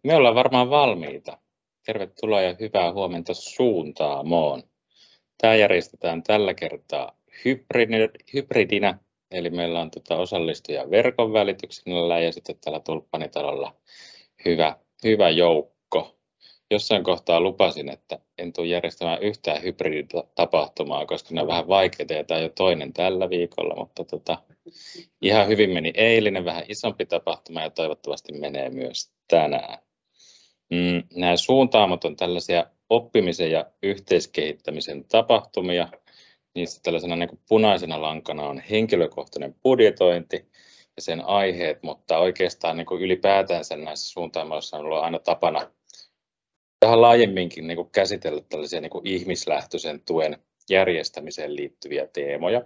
Me ollaan varmaan valmiita. Tervetuloa ja hyvää huomenta Suuntaamoon. Tämä järjestetään tällä kertaa hybridinä, eli meillä on osallistujia verkon välityksellä ja sitten täällä Tulppanitalolla hyvä joukko. Jossain kohtaa lupasin, että en tule järjestämään yhtään hybriditapahtumaa, koska ne on vähän vaikeita ja tämä on jo toinen tällä viikolla, mutta ihan hyvin meni eilinen, vähän isompi tapahtuma ja toivottavasti menee myös tänään. Nämä suuntaamot on tällaisia oppimisen ja yhteiskehittämisen tapahtumia. Niissä tällaisena niin kuin punaisena lankana on henkilökohtainen budjetointi ja sen aiheet, mutta oikeastaan niin kuin ylipäätänsä näissä suuntaamoissa on ollut aina tapana vähän laajemminkin niin kuin käsitellä tällaisia niin kuin ihmislähtöisen tuen järjestämiseen liittyviä teemoja.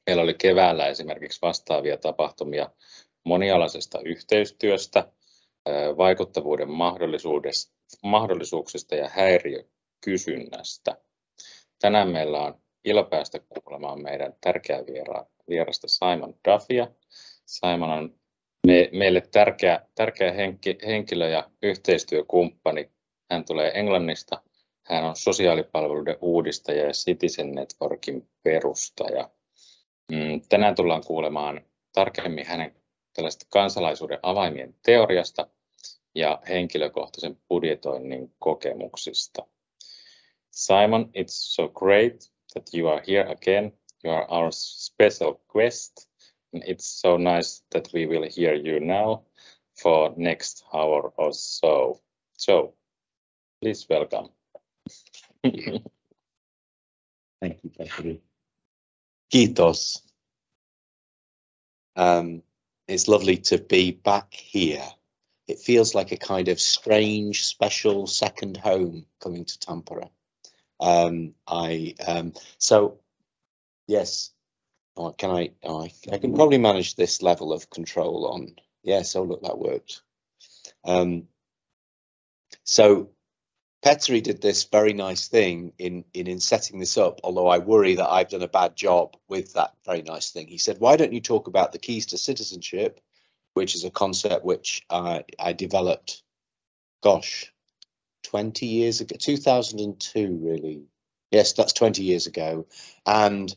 Meillä oli keväällä esimerkiksi vastaavia tapahtumia monialaisesta yhteistyöstä, vaikuttavuuden mahdollisuuksista ja häiriökysynnästä. Tänään meillä on ilo päästä kuulemaan meidän tärkeää vierasta Simon Duffya. Simon on meille tärkeä henkilö ja yhteistyökumppani. Hän tulee Englannista. Hän on sosiaalipalveluiden uudistaja ja Citizen Networkin perustaja. Tänään tullaan kuulemaan tarkemmin hänen tällaista kansalaisuuden avaimien teoriasta ja henkilökohtaisen budjetoinnin kokemuksista. Simon, it's so great that you are here again. You are our special guest, and it's so nice that we will hear you now for next hour or so. So, please welcome. Thank you, Duffy. Kiitos. It's lovely to be back here. It feels like a kind of strange, special second home coming to Tampere. So yes, I can probably manage this level of control on. Yes, oh look, that worked. So Petri did this very nice thing in setting this up, although I worry that I've done a bad job with that very nice thing. He said, why don't you talk about the keys to citizenship, which is a concept which I developed, 20 years ago, 2002 really. Yes, that's 20 years ago. And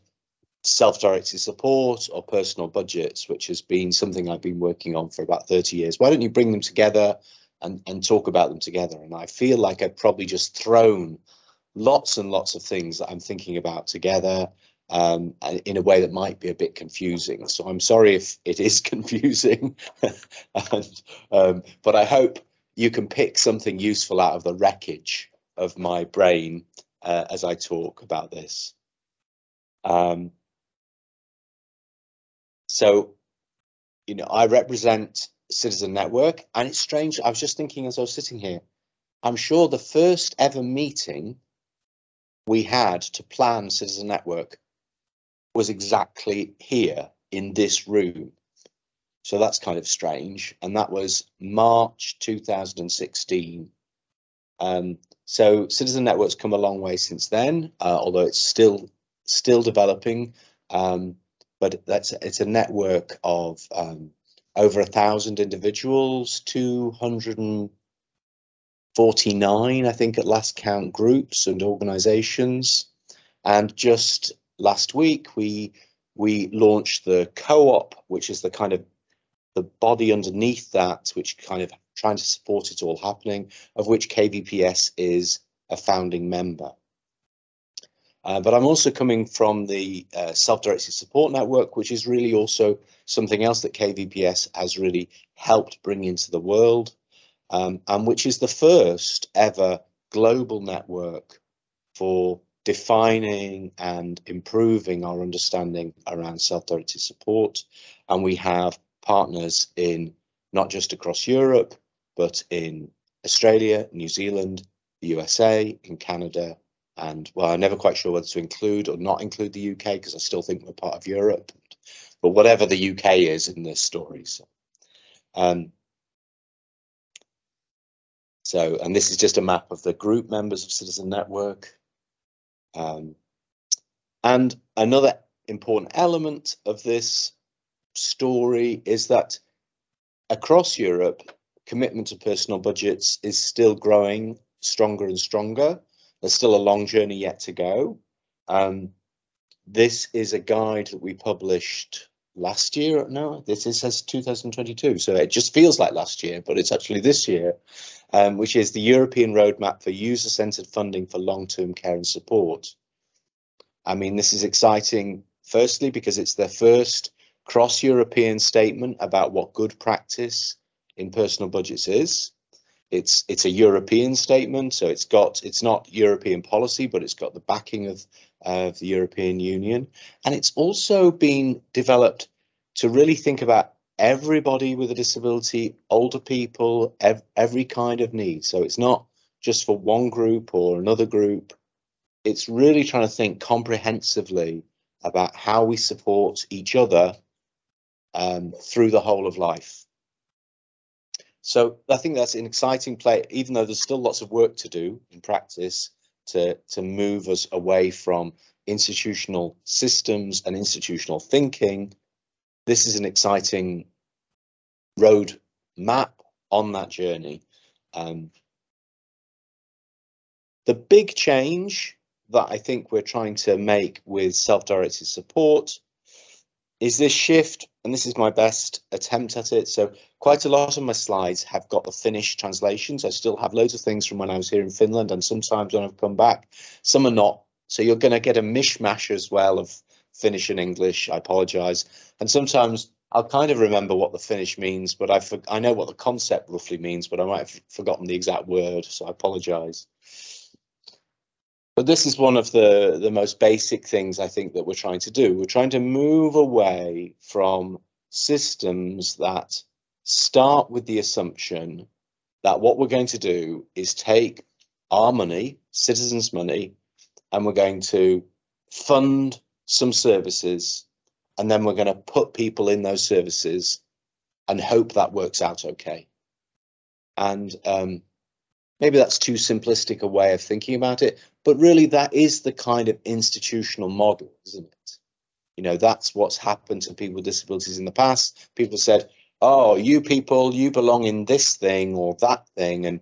self-directed support or personal budgets, which has been something I've been working on for about 30 years. Why don't you bring them together and talk about them together? And I feel like I've probably just thrown lots and lots of things that I'm thinking about together in a way that might be a bit confusing. So I'm sorry if it is confusing, but I hope you can pick something useful out of the wreckage of my brain as I talk about this. So, you know, I represent Citizen Network, and it's strange. I was just thinking as I was sitting here, I'm sure the first ever meeting we had to plan Citizen Network was exactly here in this room. So that's kind of strange. And that was March 2016. So Citizen Network's come a long way since then, although it's still developing. But it's a network of over 1,000 individuals, 249, I think, at last count, groups and organizations. And just last week, we launched the co-op, which is the kind of the body underneath that, which kind of trying to support it all happening, of which KVPS is a founding member. But I'm also coming from the self-directed support network, which is really also something else that KVPS has really helped bring into the world, and which is the first ever global network for defining and improving our understanding around self-directed support. And we have partners in not just across Europe, but in Australia, New Zealand, the USA, in Canada, and well, I'm never quite sure whether to include or not include the UK, because I still think we're part of Europe, but whatever the UK is in this story. And this is just a map of the group members of Citizen Network. And another important element of this story is that across Europe, commitment to personal budgets is still growing stronger and stronger. There's still a long journey yet to go. This is a guide that we published last year. No, this says 2022, so it just feels like last year, but it's actually this year, which is the European Roadmap for User-Centered Funding for Long-Term Care and Support. I mean, this is exciting, firstly, because it's their first cross-European statement about what good practice in personal budgets is. It's a European statement, so it's not European policy, but it's got the backing of the European Union. And it's also been developed to really think about everybody with a disability, older people, every kind of need. So it's not just for one group or another group. It's really trying to think comprehensively about how we support each other through the whole of life. So I think that's an exciting play, even though there's still lots of work to do in practice to move us away from institutional systems and institutional thinking. This is an exciting road map on that journey. The big change that I think we're trying to make with self-directed support is this shift, and this is my best attempt at it. So quite a lot of my slides have got the Finnish translations. I still have loads of things from when I was here in Finland, and sometimes when I've come back, some are not. So you're going to get a mishmash as well of Finnish and English. I apologize. And sometimes I'll kind of remember what the Finnish means, but I know what the concept roughly means, but I might have forgotten the exact word, so I apologize. But this is one of the most basic things I think that we're trying to do. We're trying to move away from systems that start with the assumption that what we're going to do is take our money, citizens' money, and we're going to fund some services, and then we're going to put people in those services and hope that works out okay. And maybe that's too simplistic a way of thinking about it, but really that is the kind of institutional model, isn't it? You know, that's what's happened to people with disabilities in the past. People said, oh, you people, you belong in this thing or that thing. And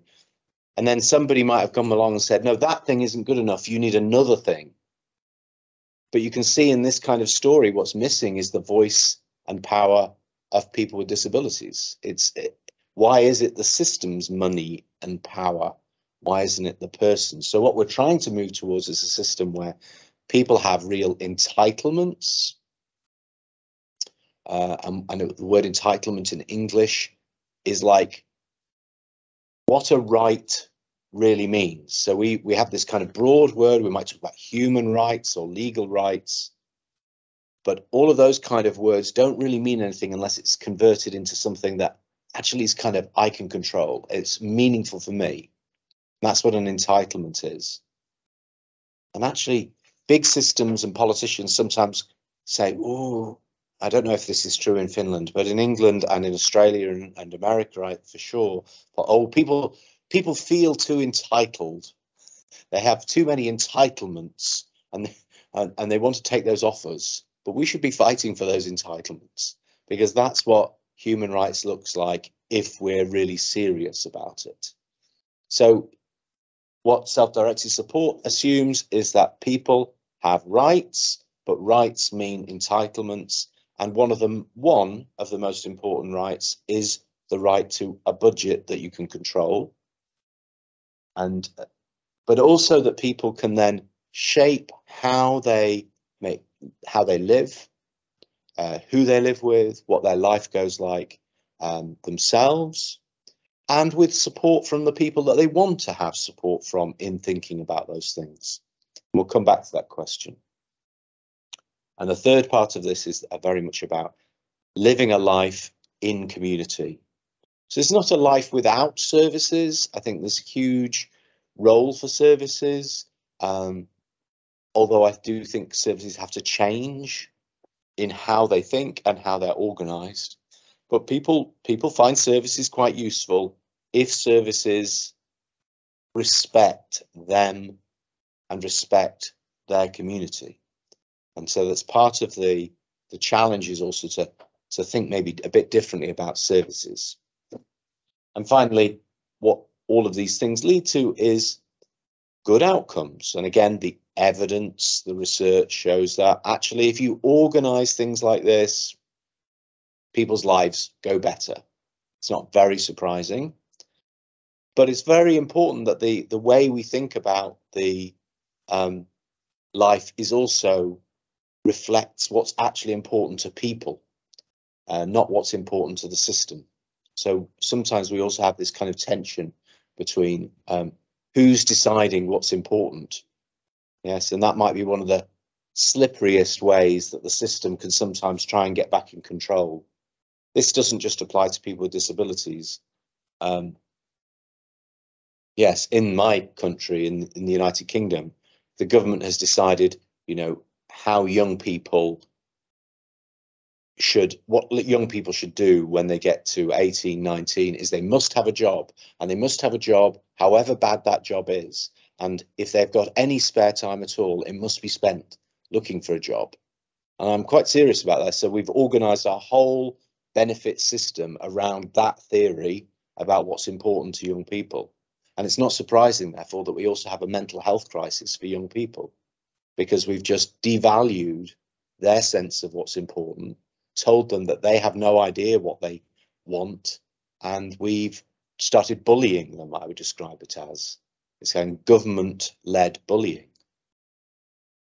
then somebody might have come along and said, no, that thing isn't good enough. You need another thing. But you can see in this kind of story, what's missing is the voice and power of people with disabilities. Why is it the system's money and power? Why isn't it the person? So what we're trying to move towards is a system where people have real entitlements. And the word entitlement in English is like what a right really means. So we have this kind of broad word. We might talk about human rights or legal rights. But all of those kind of words don't really mean anything unless it's converted into something that actually is kind of I can control. It's meaningful for me. That's what an entitlement is. And actually, big systems and politicians sometimes say, oh, I don't know if this is true in Finland, but in England and in Australia and America, right, for sure. But, oh, people feel too entitled. They have too many entitlements and they want to take those offers. But we should be fighting for those entitlements because that's what human rights looks like if we're really serious about it. So what self-directed support assumes is that people have rights, but rights mean entitlements. And one of the most important rights is the right to a budget that you can control. But also that people can then shape how they live, who they live with, what their life goes like themselves, and with support from the people that they want to have support from in thinking about those things. We'll come back to that question. And the third part of this is very much about living a life in community. So it's not a life without services. I think there's a huge role for services, although I do think services have to change in how they think and how they're organised. But people find services quite useful if services respect them and respect their community. And so that's part of the challenge is also to think maybe a bit differently about services. And finally, what all of these things lead to is good outcomes. And again, the evidence, the research shows that actually, if you organize things like this, people's lives go better. It's not very surprising, but it's very important that the way we think about the life is also reflects what's actually important to people, not what's important to the system. So sometimes we also have this kind of tension between who's deciding what's important. Yes, and that might be one of the slipperiest ways that the system can sometimes try and get back in control. This doesn't just apply to people with disabilities. Yes, in my country, in the United Kingdom, the government has decided, you know, how young people what young people should do when they get to 18, 19 is they must have a job, and they must have a job however bad that job is. And if they've got any spare time at all, it must be spent looking for a job. And I'm quite serious about that. So we've organised our whole benefit system around that theory about what's important to young people. And it's not surprising, therefore, that we also have a mental health crisis for young people, because we've just devalued their sense of what's important, told them that they have no idea what they want, and we've started bullying them. I would describe it as it's kind of government-led bullying.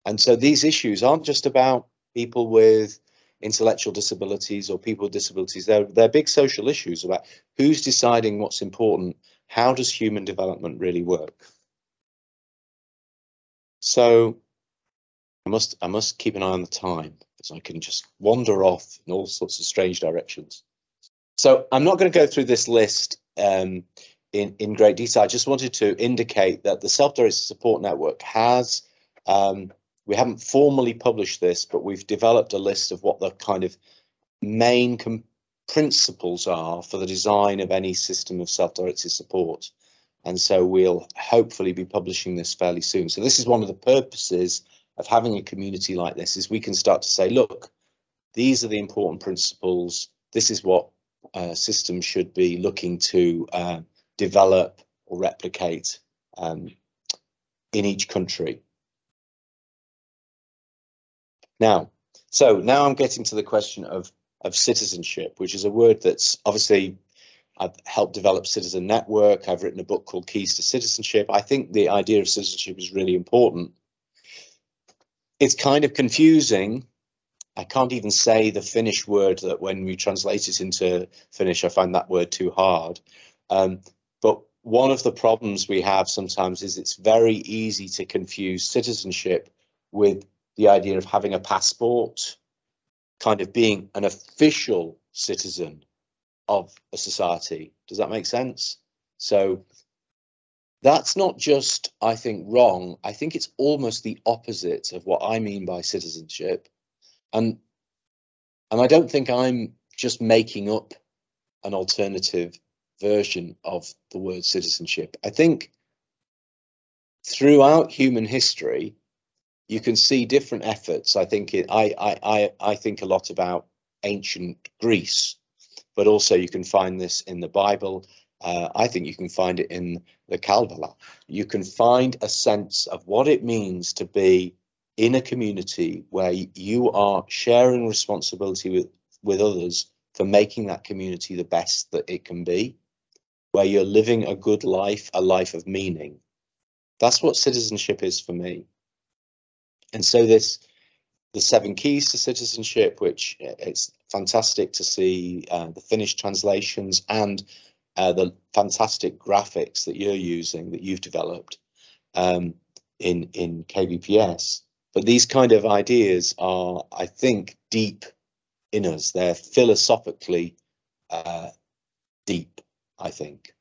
And so these issues aren't just about people with intellectual disabilities or people with disabilities. They're big social issues about who's deciding what's important. How does human development really work? So I must keep an eye on the time, because I can just wander off in all sorts of strange directions. So I'm not going to go through this list in great detail. I just wanted to indicate that the Self-Directed Support Network has, we haven't formally published this, but we've developed a list of what the kind of main principles are for the design of any system of self-directed support. And so we'll hopefully be publishing this fairly soon. So this is one of the purposes of having a community like this, is we can start to say, look, these are the important principles. This is what systems should be looking to develop or replicate in each country. Now I'm getting to the question of citizenship, which is a word that's obviously I've helped develop Citizen Network. I've written a book called Keys to Citizenship. I think the idea of citizenship is really important. It's kind of confusing. I can't even say the Finnish word, that when we translate it into Finnish, I find that word too hard. But one of the problems we have sometimes is it's very easy to confuse citizenship with the idea of having a passport, kind of being an official citizen of a society. Does that make sense? So that's not just, I think, wrong. I think it's almost the opposite of what I mean by citizenship. And I don't think I'm just making up an alternative version of the word citizenship. I think throughout human history, you can see different efforts. I think I think a lot about ancient Greece, but also you can find this in the Bible. I think you can find it in the Kabbalah. You can find a sense of what it means to be in a community where you are sharing responsibility with others for making that community the best that it can be, where you're living a good life, a life of meaning. That's what citizenship is for me. And so the 7 keys to citizenship, which it's fantastic to see the Finnish translations and the fantastic graphics that you're using, that you've developed in KBPS. But these kind of ideas are, I think, deep in us. They're philosophically deep, I think.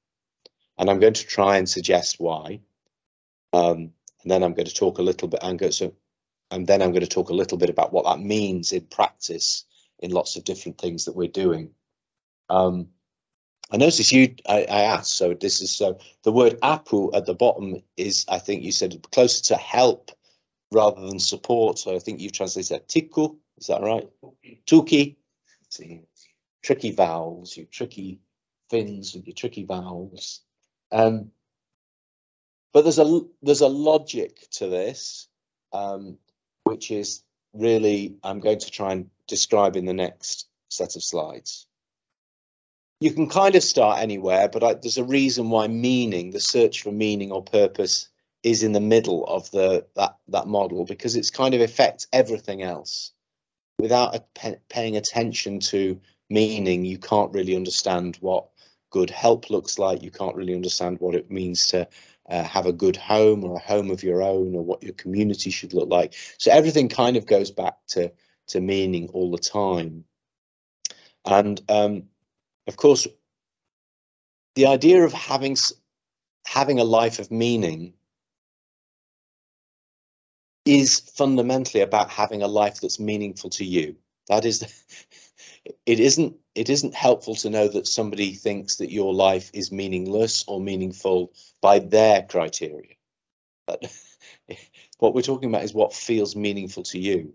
And I'm going to try and suggest why. And then I'm going to talk a little bit, and then I'm going to talk a little bit about what that means in practice in lots of different things that we're doing. I noticed I asked, so this is, so the word apu at the bottom is, I think you said, closer to help rather than support. So I think you've translated that tiku, is that right? Tuki. See, tricky vowels, you tricky Finns with your tricky vowels. But there's a logic to this, which is really I'm going to try and describe in the next set of slides. You can kind of start anywhere, but there's a reason why meaning, the search for meaning or purpose, is in the middle of that model, because it's kind of affects everything else. Without paying attention to meaning, you can't really understand what good help looks like. You can't really understand what it means to have a good home or a home of your own, or what your community should look like. So everything kind of goes back to meaning all the time. And of course, the idea of having a life of meaning is fundamentally about having a life that's meaningful to you. That is, it isn't helpful to know that somebody thinks that your life is meaningless or meaningful by their criteria. But what we're talking about is what feels meaningful to you.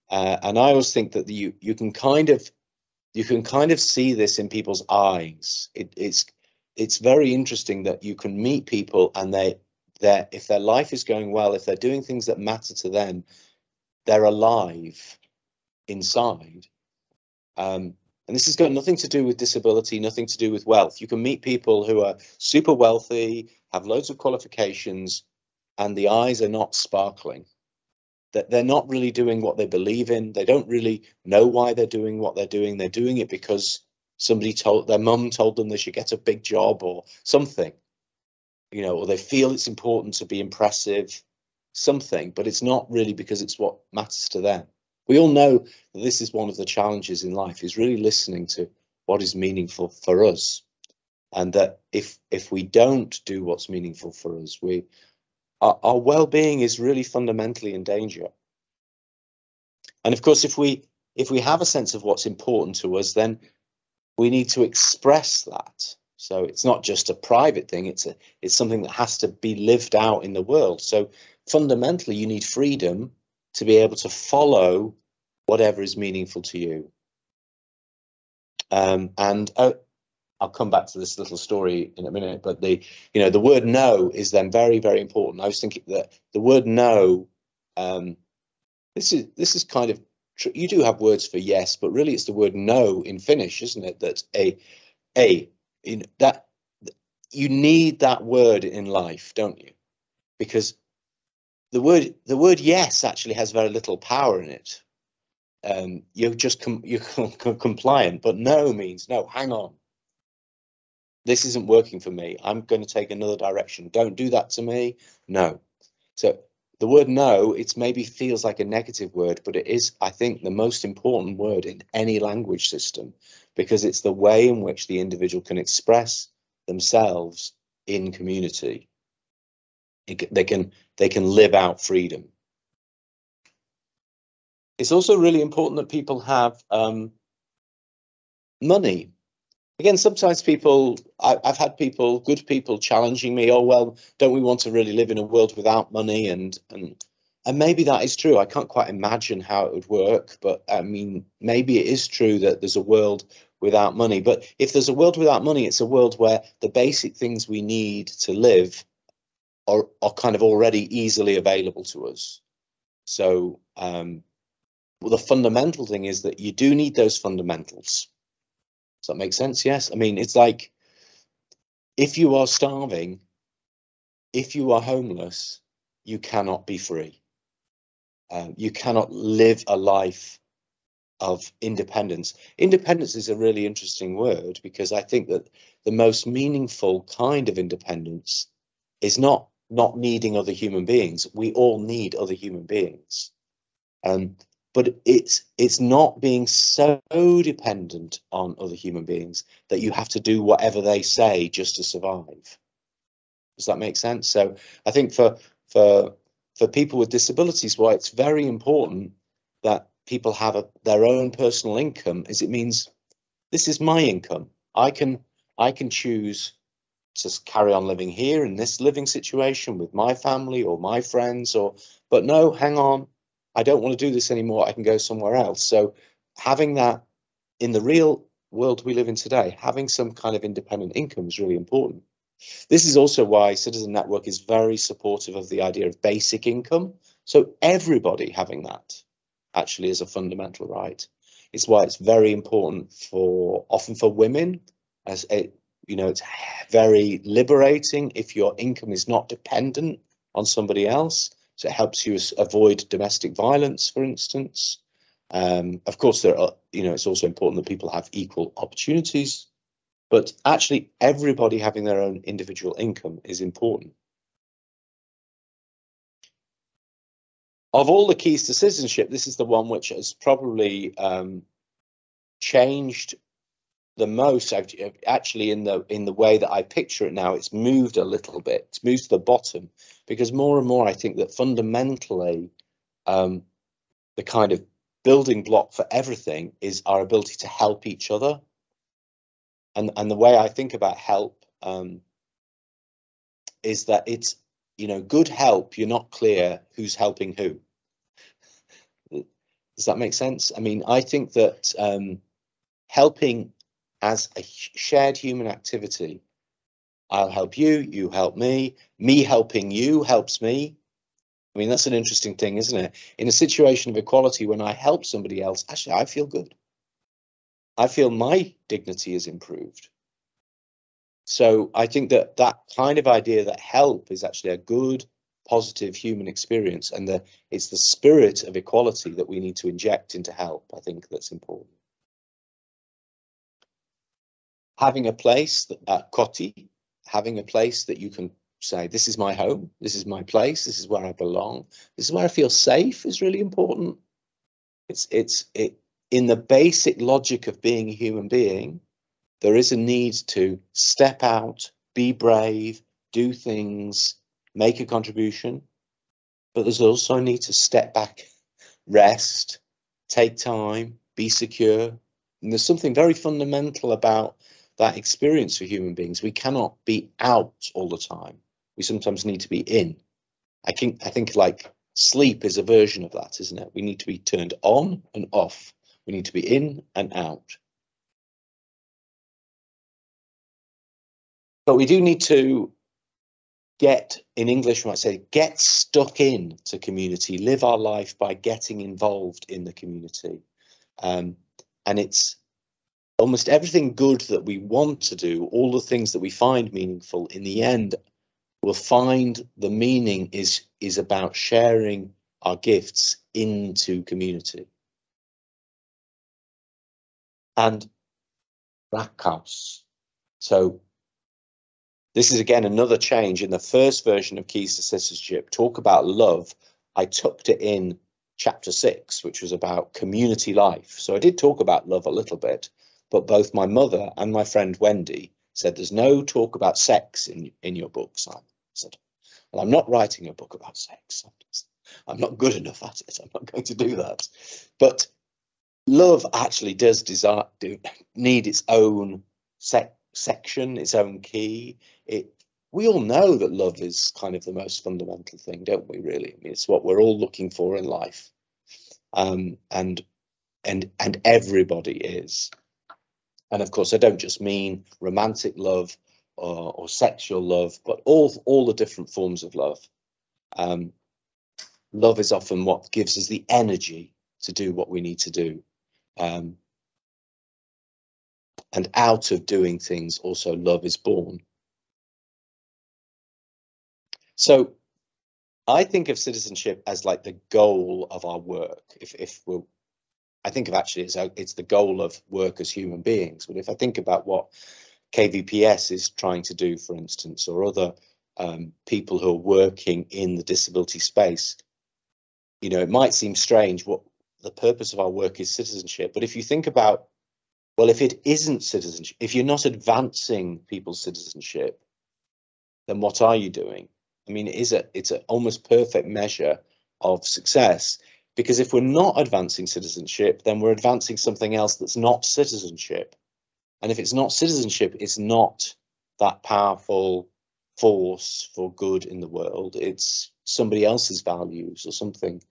And I always think that you can kind of see this in people's eyes. It's very interesting that you can meet people and if their life is going well, if they're doing things that matter to them, they're alive inside. And this has got nothing to do with disability, nothing to do with wealth. You can meet people who are super wealthy, have loads of qualifications, and the eyes are not sparkling. That they're not really doing what they believe in. They don't really know why they're doing what they're doing. They're doing it because their mum told them they should get a big job or something, or they feel it's important to be impressive, something, but it's not really because it's what matters to them. We all know that this is one of the challenges in life, is really listening to what is meaningful for us. And that if we don't do what's meaningful for us, our well-being is really fundamentally in danger. And of course, if we have a sense of what's important to us, then we need to express that. So it's not just a private thing, it's something that has to be lived out in the world. So fundamentally, you need freedom to be able to follow whatever is meaningful to you. I'll come back to this little story in a minute, but the word no is then very, very important. I was thinking that the word no, this is kind of, you do have words for yes, but really it's the word no in Finnish, isn't it? That's that you need that word in life, don't you? Because the word yes actually has very little power in it. You're just you're compliant, but no means no. Hang on, this isn't working for me. I'm going to take another direction. Don't do that to me. No. So the word no, it maybe feels like a negative word, but it is, I think, the most important word in any language system, because it's the way in which the individual can express themselves in community. They can live out freedom. It's also really important that people have money. Again, sometimes I've had good people challenging me, oh, well, don't we want to really live in a world without money? And maybe that is true. I can't quite imagine how it would work, but I mean, maybe it is true that there's a world without money. But if there's a world without money, it's a world where the basic things we need to live are kind of already easily available to us. So the fundamental thing is that you do need those fundamentals. Does that make sense? Yes. I mean, it's like, if you are starving, if you are homeless, you cannot be free. You cannot live a life of independence. Independence is a really interesting word, because I think that the most meaningful kind of independence is not needing other human beings. We all need other human beings. But it's not being so dependent on other human beings that you have to do whatever they say just to survive. Does that make sense? So I think for people with disabilities, why it's very important that people have their own personal income, is it means this is my income. I can choose to carry on living here in this living situation with my family or my friends, but no, hang on, I don't want to do this anymore. I can go somewhere else. So having that in the real world we live in today, having some kind of independent income is really important. This is also why Citizen Network is very supportive of the idea of basic income. So everybody having that actually is a fundamental right. It's why it's very important often for women, as it's very liberating if your income is not dependent on somebody else. So it helps you avoid domestic violence, for instance. Of course, it's also important that people have equal opportunities, but actually everybody having their own individual income is important. Of all the keys to citizenship, this is the one which has probably changed the most. Actually, in the way that I picture it now, it's moved a little bit. It's moved to the bottom, because more and more I think that fundamentally the kind of building block for everything is our ability to help each other. And the way I think about help is that it's, good help, you're not clear who's helping who. Does that make sense? I mean, I think that helping as a shared human activity, I'll help you, you help me helping you helps me. I mean, that's an interesting thing, isn't it? In a situation of equality, when I help somebody else, actually, I feel good. I feel my dignity is improved. So I think that kind of idea that help is actually a good, positive human experience, and it's the spirit of equality that we need to inject into help. I think that's important. Having a place, koti, having a place that you can say, this is my home, this is my place, this is where I belong, this is where I feel safe, is really important. It's in the basic logic of being a human being, there is a need to step out, be brave, do things, make a contribution, but there's also a need to step back, rest, take time, be secure. And there's something very fundamental about that experience for human beings. We cannot be out all the time. We sometimes need to be in. I think like sleep is a version of that, isn't it? We need to be turned on and off. We need to be in and out. But we do need to in English, we might say, get stuck in to community, live our life by getting involved in the community. And it's almost everything good that we want to do, all the things that we find meaningful, in the end, we'll find the meaning is about sharing our gifts into community. And rakkaus. So this is again another change. In the first version of Keys to Citizenship, talk about love, I tucked it in chapter 6, which was about community life. So I did talk about love a little bit, but both my mother and my friend Wendy said there's no talk about sex in your book, Simon. I said, well, I'm not writing a book about sex. I'm not good enough at it. I'm not going to do that. But love actually does need its own section, its own key. We all know that love is kind of the most fundamental thing, don't we, really? I mean, it's what we're all looking for in life. And everybody is. And of course, I don't just mean romantic love or sexual love, but all the different forms of love. Love is often what gives us the energy to do what we need to do. And out of doing things, also love is born. So I think of citizenship as like the goal of our work. I think of actually it's the goal of work as human beings. But if I think about what KVPS is trying to do, for instance, or other people who are working in the disability space, it might seem strange what the purpose of our work is citizenship. But if you think about, well, if it isn't citizenship, if you're not advancing people's citizenship, then what are you doing? I mean, it's an almost perfect measure of success, because if we're not advancing citizenship, then we're advancing something else that's not citizenship. And if it's not citizenship, it's not that powerful force for good in the world. It's somebody else's values or something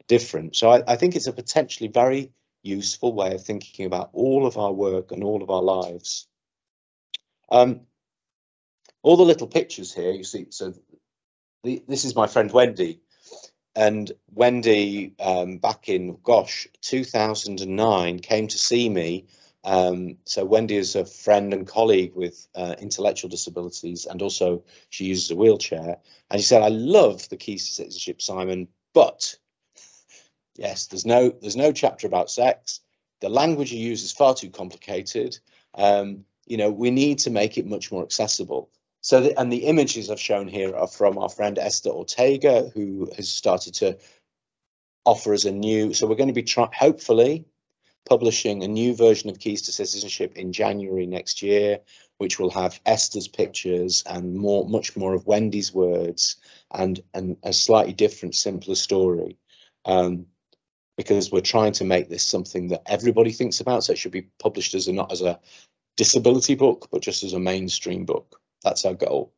different. So I think it's a potentially very useful way of thinking about all of our work and all of our lives. All the little pictures here, you see, so this is my friend Wendy. And Wendy, back in, 2009, came to see me. So Wendy is a friend and colleague with intellectual disabilities, and also she uses a wheelchair. And she said, I love the Keys to Citizenship, Simon, but yes, there's no chapter about sex. The language you use is far too complicated. You know, we need to make it much more accessible. So, and the images I've shown here are from our friend Esther Ortega, who has started to offer us a new, so we're going to be hopefully publishing a new version of Keys to Citizenship in January next year, which will have Esther's pictures and much more of Wendy's words, and a slightly different, simpler story. Because we're trying to make this something that everybody thinks about, so it should be published as not as a disability book, but just as a mainstream book. That's our goal.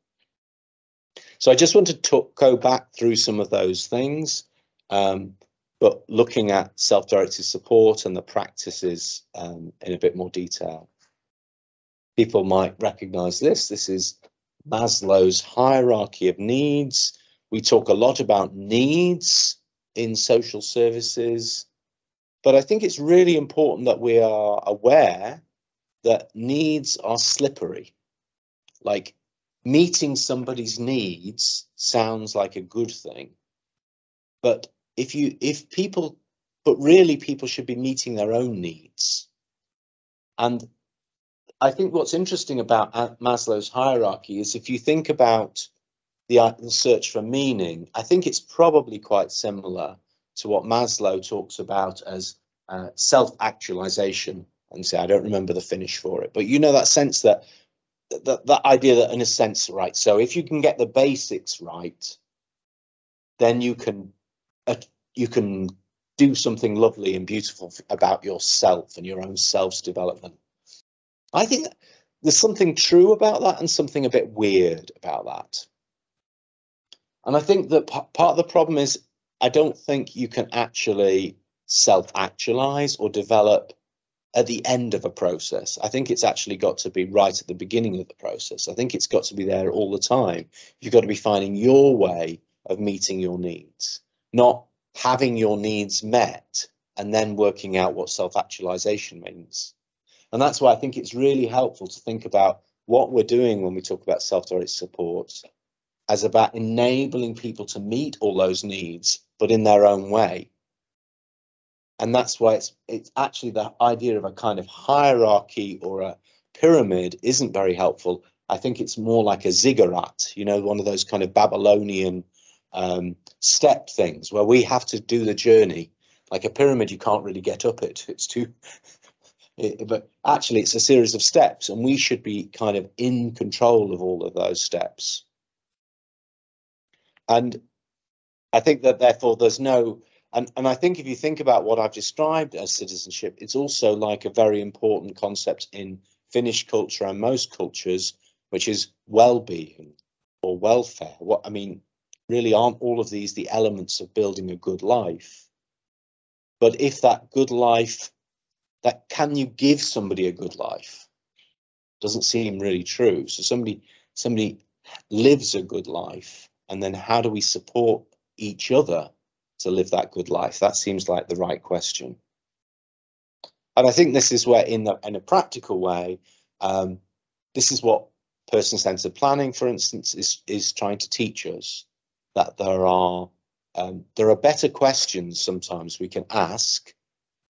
So I just wanted to go back through some of those things, but looking at self-directed support and the practices in a bit more detail. People might recognize this. This is Maslow's hierarchy of needs. We talk a lot about needs in social services, but I think it's really important that we are aware that needs are slippery. Like, meeting somebody's needs sounds like a good thing, but really people should be meeting their own needs. And I think what's interesting about Maslow's hierarchy is, if you think about the search for meaning, I think it's probably quite similar to what Maslow talks about as self-actualization. And say, I don't remember the Finnish for it, but you know, that sense that that idea that, in a sense, right, so if you can get the basics right, then you can do something lovely and beautiful about yourself and your own self's development. I think there's something true about that and something a bit weird about that. And I think that part of the problem is, I don't think you can actually self-actualize or develop at the end of a process. I think it's actually got to be right at the beginning of the process. I think it's got to be there all the time. You've got to be finding your way of meeting your needs, not having your needs met and then working out what self-actualization means. And that's why I think it's really helpful to think about what we're doing when we talk about self-directed support as about enabling people to meet all those needs, but in their own way. And that's why it's actually the idea of a kind of hierarchy or a pyramid isn't very helpful. I think it's more like a ziggurat, you know, one of those kind of Babylonian step things where we have to do the journey. Like a pyramid, you can't really get up it. It's too, but actually it's a series of steps, and we should be kind of in control of all of those steps. And I think that therefore there's no, and I think if you think about what I've described as citizenship, it's also like a very important concept in Finnish culture and most cultures, which is well-being or welfare. What I mean, really, aren't all of these the elements of building a good life? But if that good life, that can you give somebody a good life, doesn't seem really true. So somebody lives a good life, and then how do we support each other to live that good life? That seems like the right question. And I think this is where, in a practical way, this is what person-centered planning, for instance, is trying to teach us, that there are better questions sometimes we can ask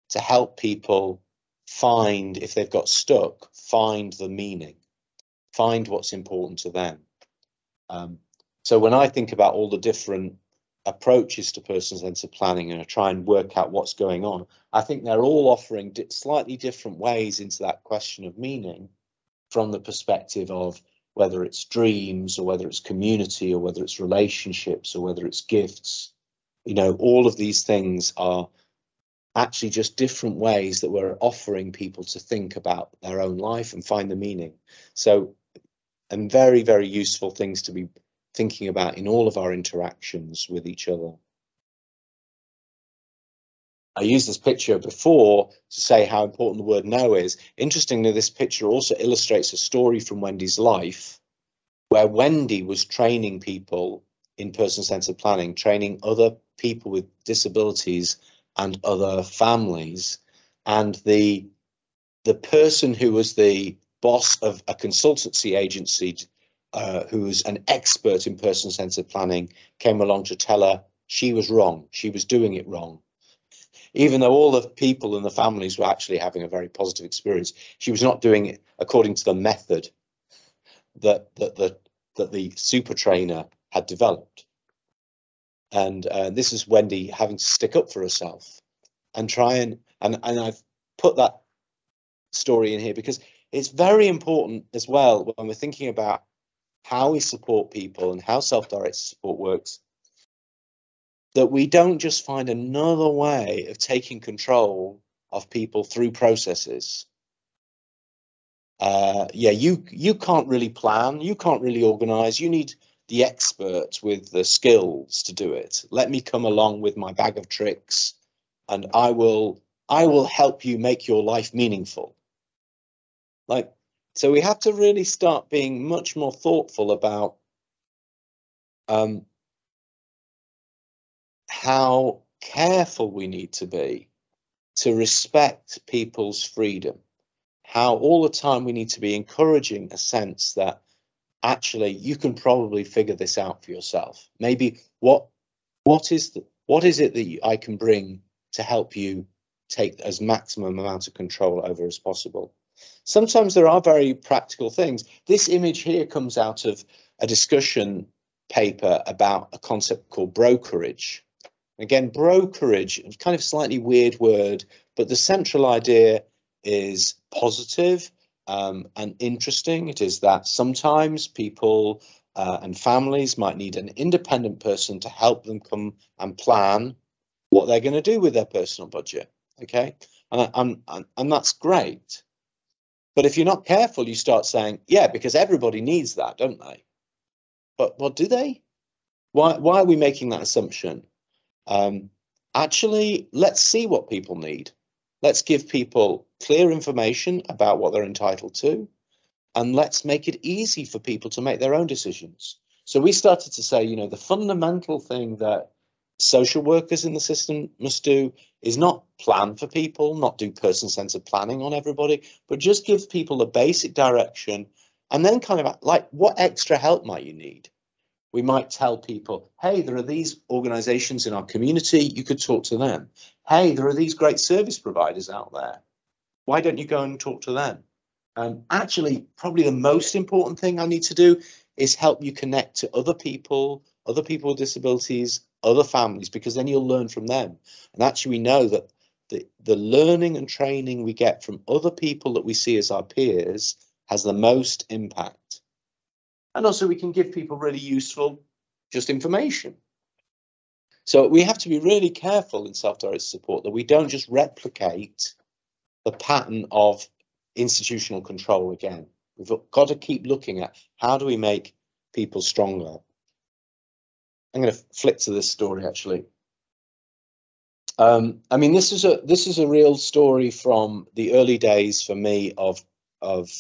to help people find, if they've got stuck, find the meaning, find what's important to them. So when I think about all the different approaches to person-centered planning and I try and work out what's going on, I think they're all offering slightly different ways into that question of meaning, from the perspective of whether it's dreams or whether it's community or whether it's relationships or whether it's gifts. You know, all of these things are actually just different ways that we're offering people to think about their own life and find the meaning. So, and very, very useful things to be thinking about in all of our interactions with each other. I used this picture before to say how important the word no is. Interestingly, this picture also illustrates a story from Wendy's life, where Wendy was training people in person-centered planning, training other people with disabilities and other families. And the person who was the boss of a consultancy agency, who was an expert in person-centered planning, came along to tell her she was wrong. She was doing it wrong. Even though all the people and the families were actually having a very positive experience, she was not doing it according to the method that the super trainer had developed. And this is Wendy having to stick up for herself and try and I've put that story in here because it's very important as well when we're thinking about how we support people and how self-directed support works, that we don't just find another way of taking control of people through processes. Yeah, you can't really plan, you can't really organize, you need the experts with the skills to do it. Let me come along with my bag of tricks and I will help you make your life meaningful. Like, so we have to really start being much more thoughtful about how careful we need to be to respect people's freedom, how all the time we need to be encouraging a sense that actually you can probably figure this out for yourself. Maybe what is it that I can bring to help you take as maximum amount of control over as possible. Sometimes there are very practical things. This image here comes out of a discussion paper about a concept called brokerage. Again, brokerage, kind of slightly weird word, but the central idea is positive and interesting. It is that sometimes people and families might need an independent person to help them come and plan what they're going to do with their personal budget. Okay, and that's great. But if you're not careful, you start saying, yeah, because everybody needs that, don't they? But what do they? Why are we making that assumption? Actually, let's see what people need. Let's give people clear information about what they're entitled to, and let's make it easy for people to make their own decisions. So we started to say, you know, the fundamental thing that social workers in the system must do is not plan for people, not do person-centered planning on everybody, but just give people a basic direction and then kind of like, what extra help might you need? We might tell people, hey, there are these organizations in our community, you could talk to them. Hey, there are these great service providers out there. Why don't you go and talk to them? Actually, probably the most important thing I need to do is help you connect to other people with disabilities, other families, because then you'll learn from them. And actually, we know that the learning and training we get from other people that we see as our peers has the most impact. And also we can give people really useful just information. So we have to be really careful in self-directed support that we don't just replicate the pattern of institutional control again. We've got to keep looking at how do we make people stronger. I'm going to flick to this story actually. I mean, this is a real story from the early days for me of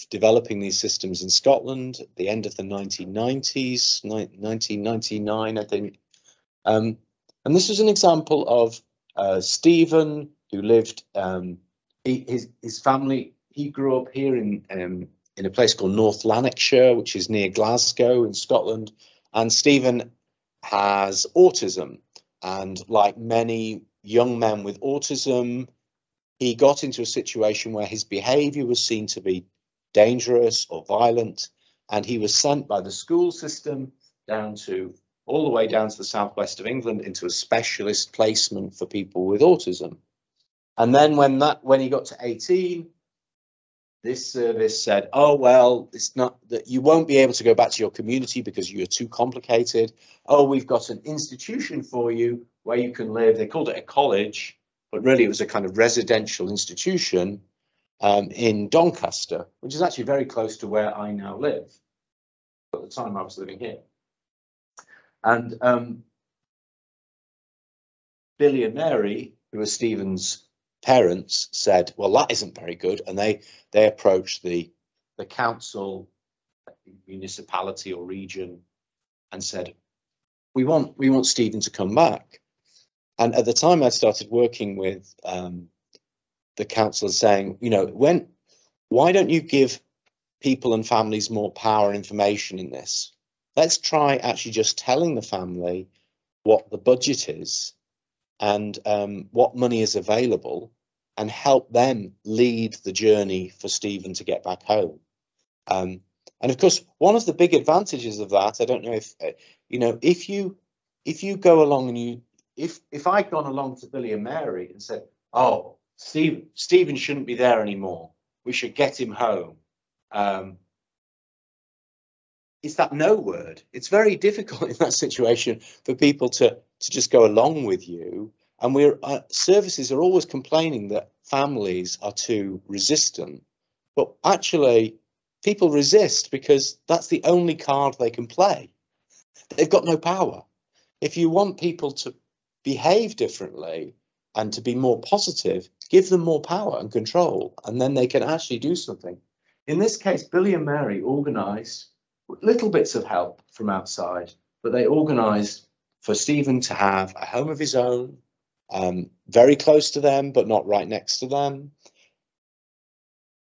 developing these systems in Scotland at the end of the 1990s, 1999, I think. And this is an example of Stephen, who lived, his family, he grew up here in a place called North Lanarkshire, which is near Glasgow in Scotland. And Stephen has autism. And like many young men with autism, he got into a situation where his behavior was seen to be dangerous or violent, and he was sent by the school system all the way down to the southwest of England into a specialist placement for people with autism. And then when he got to 18, this service said, oh, well, it's not that you won't be able to go back to your community because you're too complicated. Oh, we've got an institution for you where you can live. They called it a college, but really it was a kind of residential institution in Doncaster, which is actually very close to where I now live. At the time I was living here. And Billy and Mary who are Stephen's parents, said, well, that isn't very good. And they approached the council, municipality or region, and said, we want Stephen to come back. And at the time I started working with the council, saying, you know, why don't you give people and families more power and information in this? Let's try actually just telling the family what the budget is and what money is available, and help them lead the journey for Stephen to get back home. And of course, one of the big advantages of that, I don't know if, you know, if you go along and if I'd gone along to Billy and Mary and said, oh, Stephen shouldn't be there anymore, we should get him home. It's that no word. It's very difficult in that situation for people to just go along with you. And services are always complaining that families are too resistant. But actually, people resist because that's the only card they can play. They've got no power. If you want people to behave differently and to be more positive, give them more power and control, and then they can actually do something. In this case, Billy and Mary organised little bits of help from outside, but they organised for Stephen to have a home of his own, very close to them, but not right next to them.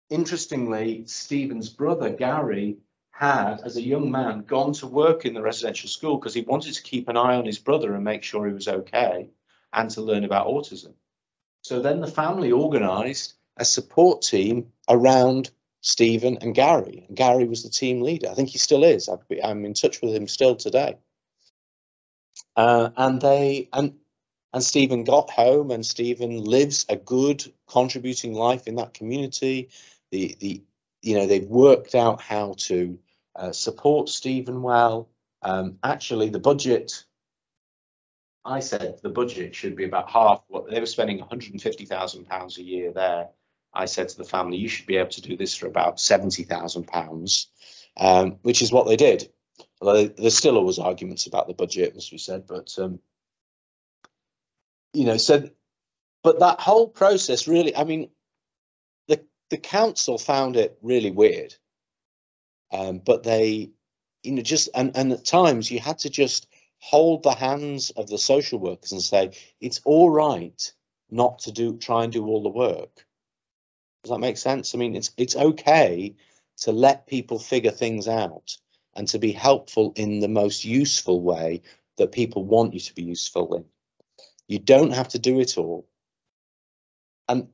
Interestingly, Stephen's brother, Gary, had, as a young man, gone to work in the residential school because he wanted to keep an eye on his brother and make sure he was okay, and to learn about autism. So then the family organised a support team around Stephen and Gary. And Gary was the team leader. I think he still is. I'm in touch with him still today. And Stephen got home, and Stephen lives a good, contributing life in that community. You know, they've worked out how to support Stephen well. Actually, the budget, I said the budget should be about half what they were spending, £150,000 a year there. I said to the family, you should be able to do this for about £70,000, which is what they did. Although there's still always arguments about the budget, as we said, but you know, so, but that whole process really, I mean, the council found it really weird, but they, you know, just, and at times you had to just hold the hands of the social workers and say, it's all right not to try and do all the work. Does that make sense? I mean, it's okay to let people figure things out and to be helpful in the most useful way that people want you to be useful in. You don't have to do it all. And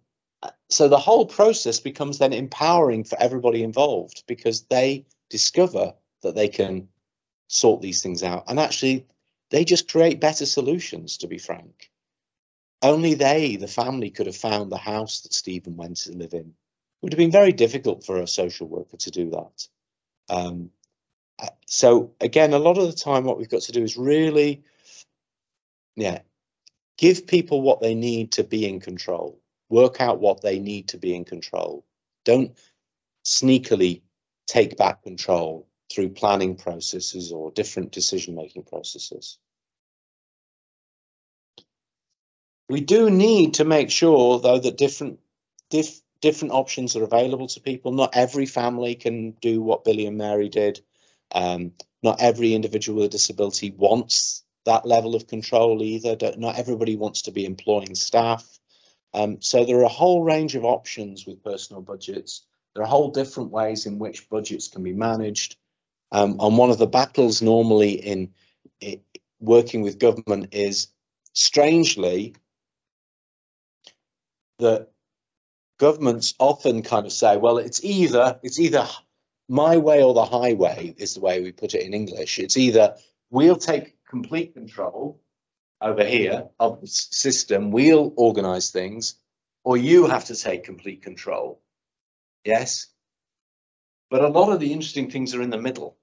so the whole process becomes then empowering for everybody involved, because they discover that they can sort these things out. And actually, they just create better solutions, to be frank. Only the family, could have found the house that Stephen went to live in. It would have been very difficult for a social worker to do that. So again, a lot of the time, what we've got to do is really, give people what they need to be in control. Work out what they need to be in control. Don't sneakily take back control through planning processes or different decision-making processes. We do need to make sure, though, that different options are available to people. Not every family can do what Billy and Mary did. Not every individual with a disability wants that level of control either. Not everybody wants to be employing staff. So there are a whole range of options with personal budgets. There are whole different ways in which budgets can be managed. And one of the battles normally in working with government is, strangely, that governments often kind of say, well, it's either my way or the highway, is the way we put it in English. It's either we'll take complete control over here of the system, we'll organize things, or you have to take complete control. Yes, but a lot of the interesting things are in the middle.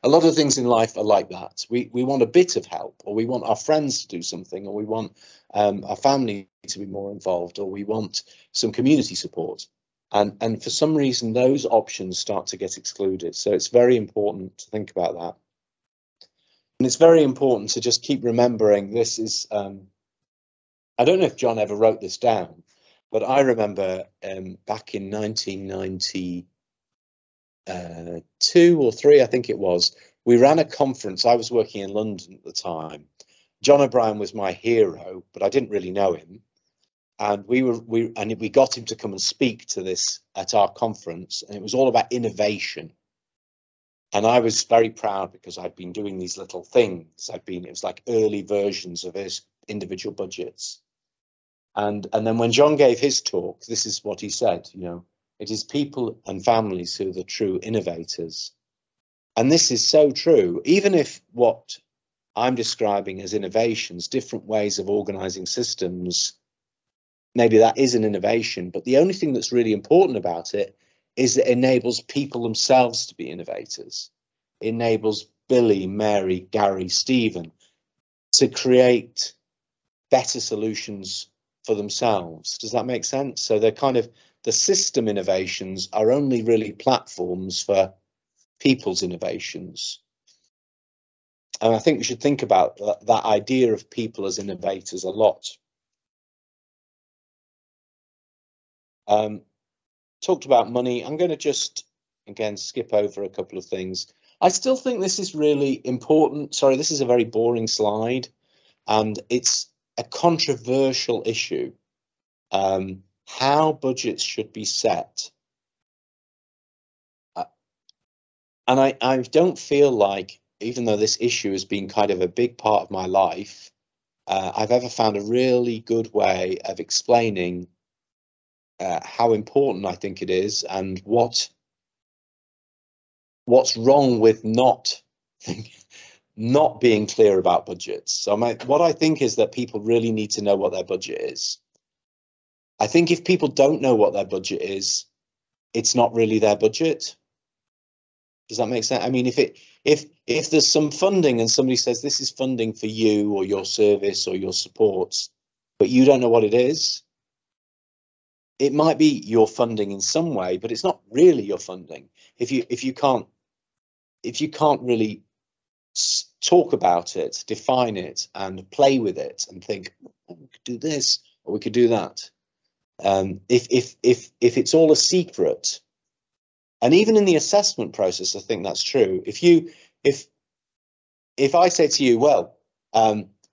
A lot of things in life are like that. We want a bit of help, or we want our friends to do something, or we want our family to be more involved, or we want some community support. And for some reason, those options start to get excluded. So it's very important to think about that. And it's very important to just keep remembering this is I don't know if John ever wrote this down, but I remember back in 1992 or 3, I think it was, we ran a conference. I was working in London at the time. John O'Brien was my hero, but I didn't really know him. And we got him to come and speak to this at our conference, and it was all about innovation. And I was very proud because I'd been doing these little things. It was like early versions of his individual budgets. And then when John gave his talk, this is what he said, it is people and families who are the true innovators. And this is so true, even if what I'm describing as innovations, different ways of organizing systems, maybe that is an innovation, but the only thing that's really important about it is that it enables people themselves to be innovators. It enables Billy, Mary, Gary, Stephen to create better solutions for themselves. Does that make sense? So they're kind of, the system innovations are only really platforms for people's innovations. And I think we should think about that idea of people as innovators a lot. Talked about money. I'm going to just, again, skip over a couple of things. I still think this is really important. Sorry, this is a very boring slide, and it's a controversial issue. How budgets should be set. And I don't feel like, even though this issue has been kind of a big part of my life, I've ever found a really good way of explaining how important I think it is, and what's wrong with not being clear about budgets. So what I think is that people really need to know what their budget is. I think if people don't know what their budget is, it's not really their budget. Does that make sense? I mean, if there's some funding and somebody says this is funding for you or your service or your supports, but you don't know what it is, it might be your funding in some way, but it's not really your funding. If you can't really talk about it, define it, and play with it, and think, oh, we could do this or we could do that. If it's all a secret, and even in the assessment process, I think that's true. If I say to you, well,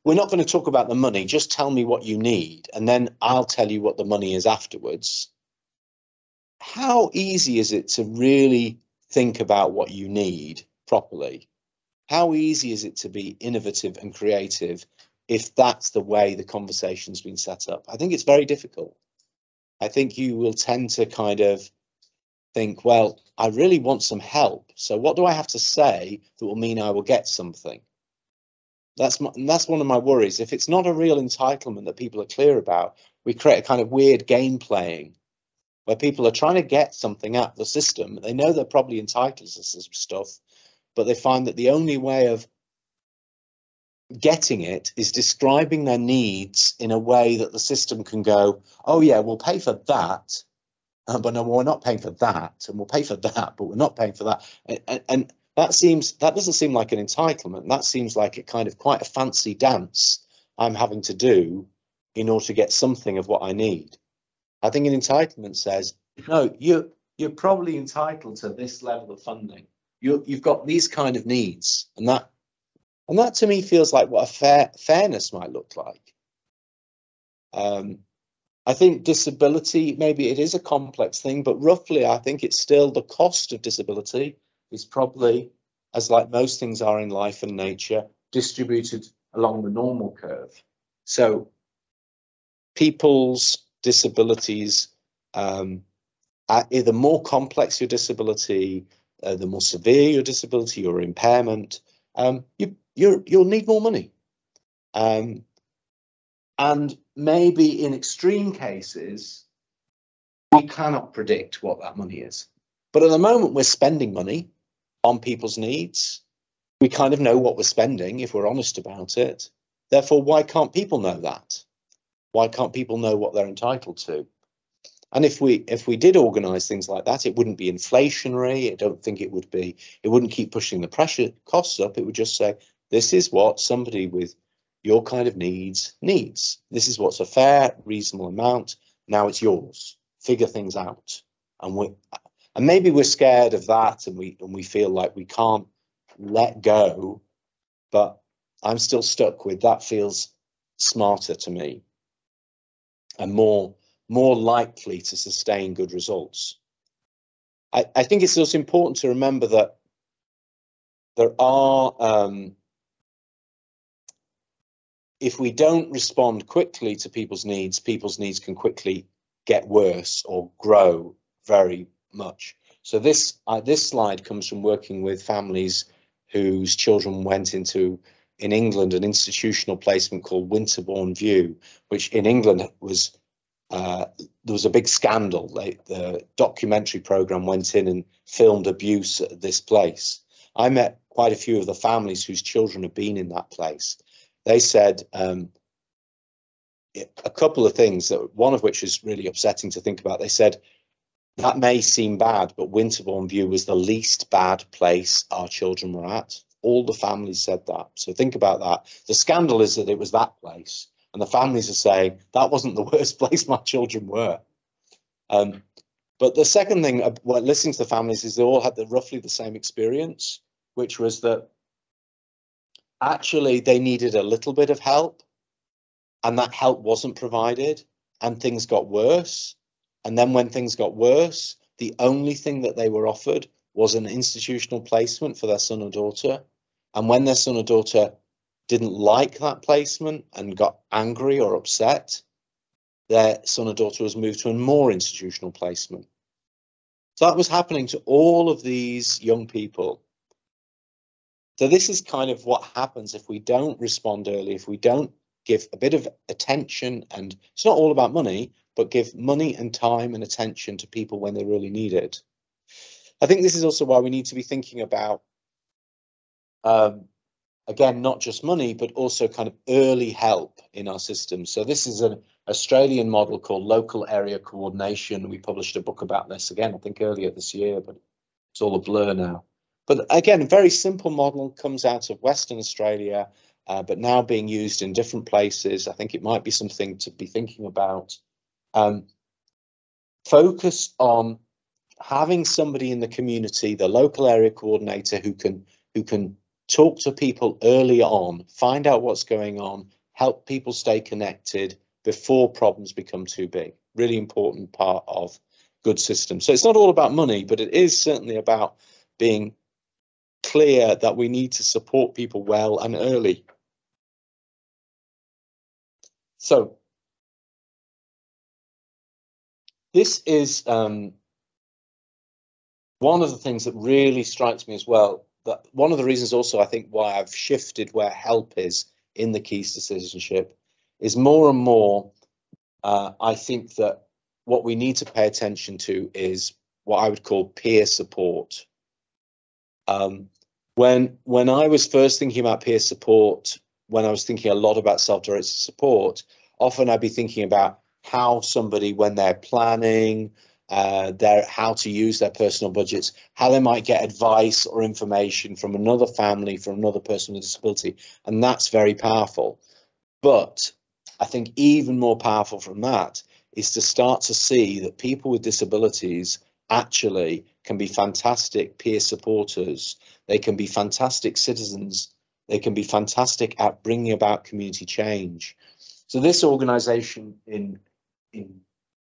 we're not going to talk about the money, just tell me what you need, and then I'll tell you what the money is afterwards. How easy is it to really think about what you need properly? How easy is it to be innovative and creative if that's the way the conversation's been set up? I think it's very difficult. I think you will tend to kind of think, well, I really want some help. So what do I have to say that will mean I will get something? That's one of my worries. If it's not a real entitlement that people are clear about, we create a kind of weird game playing where people are trying to get something out of the system. They know they're probably entitled to some stuff, but they find that the only way of getting it is describing their needs in a way that the system can go, oh yeah, we'll pay for that, but no, we're not paying for that, and we'll pay for that, but we're not paying for that. And that doesn't seem like an entitlement. That seems like a kind of quite a fancy dance I'm having to do in order to get something of what I need. I think an entitlement says, no, you're probably entitled to this level of funding. You've got these kind of needs, and that to me feels like what a fairness might look like. I think disability, maybe it is a complex thing, but roughly I think it's still the cost of disability is probably, as like most things are in life and nature, distributed along the normal curve. So people's disabilities, the more complex your disability, the more severe your disability or impairment, you'll need more money. And maybe in extreme cases, we cannot predict what that money is. But at the moment, we're spending money on people's needs. We kind of know what we're spending if we're honest about it. Therefore, why can't people know that? Why can't people know what they're entitled to? And if we did organise things like that, it wouldn't be inflationary. I don't think it wouldn't keep pushing the costs up. It would just say, this is what somebody with your kind of needs. This is what's a fair, reasonable amount. Now it's yours. Figure things out. And maybe we're scared of that, and we feel like we can't let go. But I'm still stuck with that. Feels smarter to me, and more likely to sustain good results. I think it's also important to remember that there are, if we don't respond quickly to people's needs can quickly get worse or grow very much. So this slide comes from working with families whose children went into, in England, an institutional placement called Winterbourne View, which in England was, there was a big scandal. The documentary program went in and filmed abuse at this place. I met quite a few of the families whose children have been in that place. They said a couple of things, that one of which is really upsetting to think about. They said, that may seem bad, but Winterbourne View was the least bad place our children were at. All the families said that. So think about that. The scandal is that it was that place, and the families are saying that wasn't the worst place my children were. But the second thing, listening to the families, is they all had roughly the same experience, which was that actually they needed a little bit of help, and that help wasn't provided, and things got worse. And then when things got worse, the only thing that they were offered was an institutional placement for their son or daughter. And when their son or daughter didn't like that placement and got angry or upset, their son or daughter was moved to a more institutional placement. So that was happening to all of these young people. So this is kind of what happens if we don't respond early, if we don't give a bit of attention, and it's not all about money, but give money and time and attention to people when they really need it. I think this is also why we need to be thinking about, again, not just money, but also kind of early help in our system. So this is an Australian model called local area coordination. We published a book about this again, I think earlier this year, but it's all a blur now. But again, a very simple model, comes out of Western Australia, but now being used in different places. I think it might be something to be thinking about. Focus on having somebody in the community, the local area coordinator, who can talk to people early on, find out what's going on, help people stay connected before problems become too big. Really important part of good systems. So it's not all about money, but it is certainly about being clear that we need to support people well and early. So this is one of the things that really strikes me as well. That one of the reasons also, I think, why I've shifted where help is in the keys to citizenship is more and more, I think that what we need to pay attention to is what I would call peer support. When I was first thinking about peer support, when I was thinking a lot about self-directed support, often I'd be thinking about how somebody, when they're planning how to use their personal budgets, how they might get advice or information from another family, from another person with a disability, and that's very powerful. But I think even more powerful from that is to start to see that people with disabilities actually can be fantastic peer supporters. They can be fantastic citizens. They can be fantastic at bringing about community change. So this organisation in